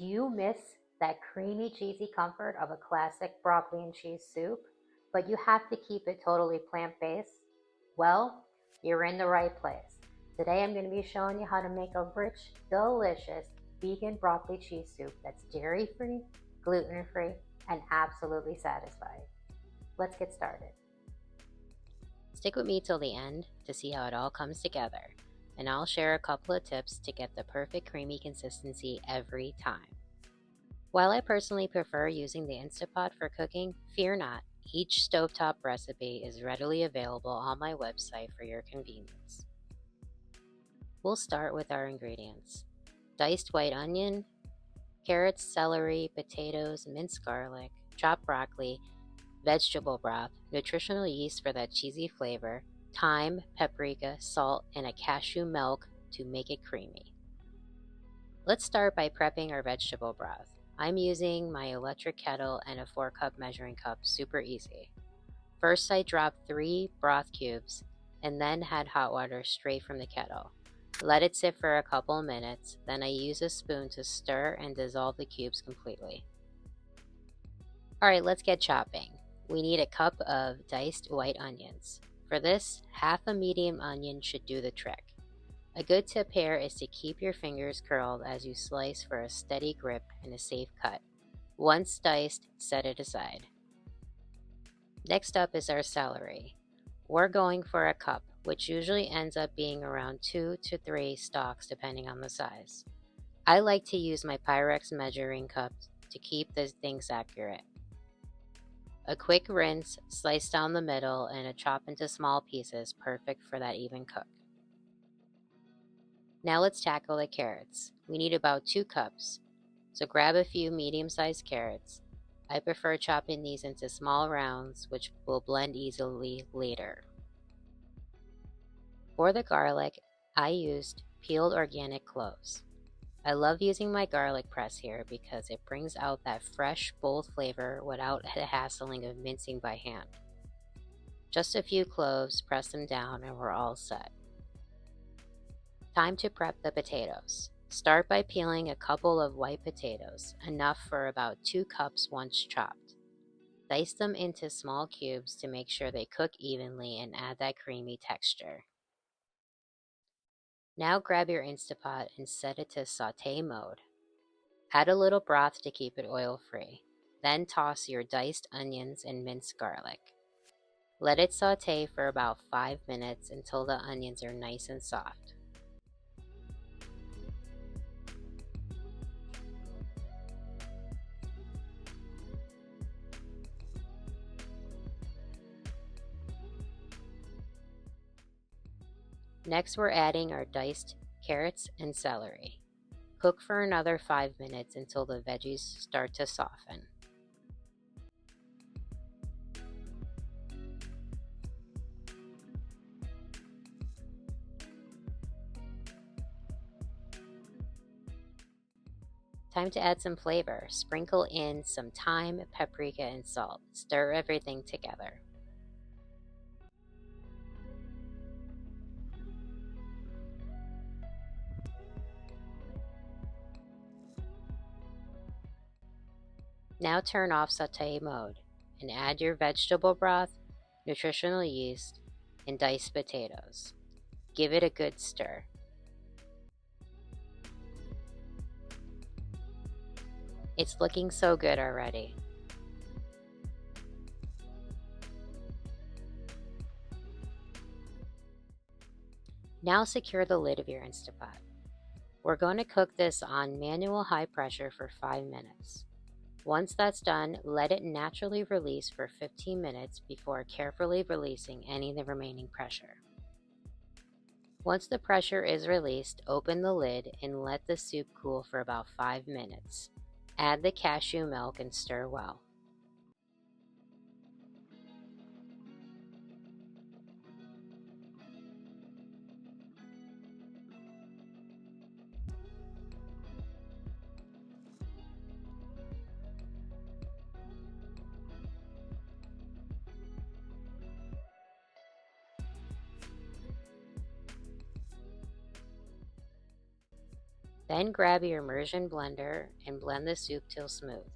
Do you miss that creamy, cheesy comfort of a classic broccoli and cheese soup, but you have to keep it totally plant based? Well, you're in the right place. Today I'm going to be showing you how to make a rich, delicious vegan broccoli cheese soup that's dairy free, gluten free, and absolutely satisfying. Let's get started. Stick with me till the end to see how it all comes together, and I'll share a couple of tips to get the perfect creamy consistency every time. While I personally prefer using the Instant Pot for cooking, fear not, each stovetop recipe is readily available on my website for your convenience. We'll start with our ingredients: diced white onion, carrots, celery, potatoes, minced garlic, chopped broccoli, vegetable broth, nutritional yeast for that cheesy flavor, thyme, paprika, salt, and a cashew milk to make it creamy. Let's start by prepping our vegetable broth. I'm using my electric kettle and a 4-cup measuring cup, super easy. First I drop 3 broth cubes and then add hot water straight from the kettle. Let it sit for a couple minutes, then I use a spoon to stir and dissolve the cubes completely. Alright, let's get chopping. We need a cup of diced white onions. For this, half a medium onion should do the trick. A good tip here is to keep your fingers curled as you slice for a steady grip and a safe cut. Once diced, set it aside. Next up is our celery. We're going for a cup, which usually ends up being around 2 to 3 stalks depending on the size. I like to use my Pyrex measuring cup to keep the things accurate. A quick rinse, slice down the middle, and a chop into small pieces, perfect for that even cook. Now let's tackle the carrots. We need about 2 cups, so grab a few medium-sized carrots. I prefer chopping these into small rounds, which will blend easily later. For the garlic, I used peeled organic cloves. I love using my garlic press here because it brings out that fresh, bold flavor without the hassling of mincing by hand. Just a few cloves, press them down, and we're all set. Time to prep the potatoes. Start by peeling a couple of white potatoes, enough for about 2 cups once chopped. Dice them into small cubes to make sure they cook evenly and add that creamy texture. Now grab your Instant Pot and set it to saute mode. Add a little broth to keep it oil-free. Then toss your diced onions and minced garlic. Let it saute for about 5 minutes until the onions are nice and soft. Next, we're adding our diced carrots and celery. Cook for another 5 minutes until the veggies start to soften. Time to add some flavor. Sprinkle in some thyme, paprika, and salt. Stir everything together. Now turn off saute mode and add your vegetable broth, nutritional yeast, and diced potatoes. Give it a good stir. It's looking so good already. Now secure the lid of your Instant Pot. We're going to cook this on manual high pressure for 5 minutes. Once that's done, let it naturally release for 15 minutes before carefully releasing any of the remaining pressure. Once the pressure is released, open the lid and let the soup cool for about 5 minutes. Add the cashew milk and stir well. Then grab your immersion blender and blend the soup till smooth.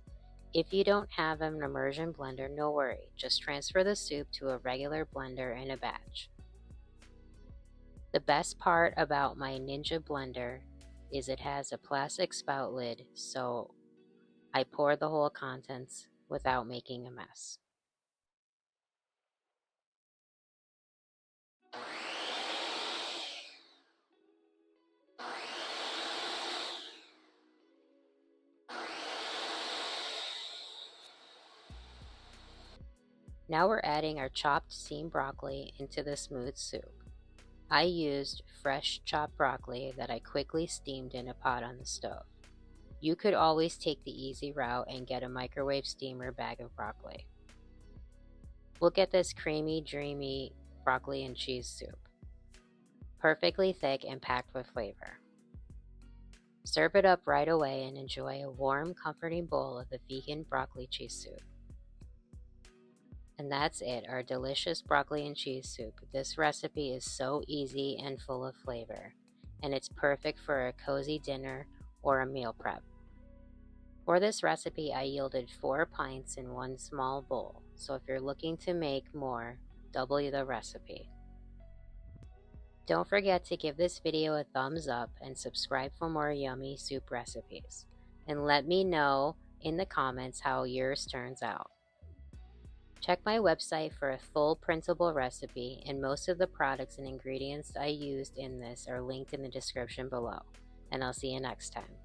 If you don't have an immersion blender, no worry, just transfer the soup to a regular blender in a batch. The best part about my Ninja blender is it has a plastic spout lid, so I pour the whole contents without making a mess. Now we're adding our chopped steamed broccoli into the smooth soup. I used fresh chopped broccoli that I quickly steamed in a pot on the stove. You could always take the easy route and get a microwave steamer bag of broccoli. We'll get this creamy, dreamy broccoli and cheese soup. Perfectly thick and packed with flavor. Serve it up right away and enjoy a warm, comforting bowl of the vegan broccoli cheese soup. And that's it, our delicious broccoli and cheese soup. This recipe is so easy and full of flavor, and it's perfect for a cozy dinner or a meal prep. For this recipe, I yielded 4 pints in one small bowl, so if you're looking to make more, double the recipe. Don't forget to give this video a thumbs up and subscribe for more yummy soup recipes. And let me know in the comments how yours turns out. Check my website for a full printable recipe, and most of the products and ingredients I used in this are linked in the description below. And I'll see you next time.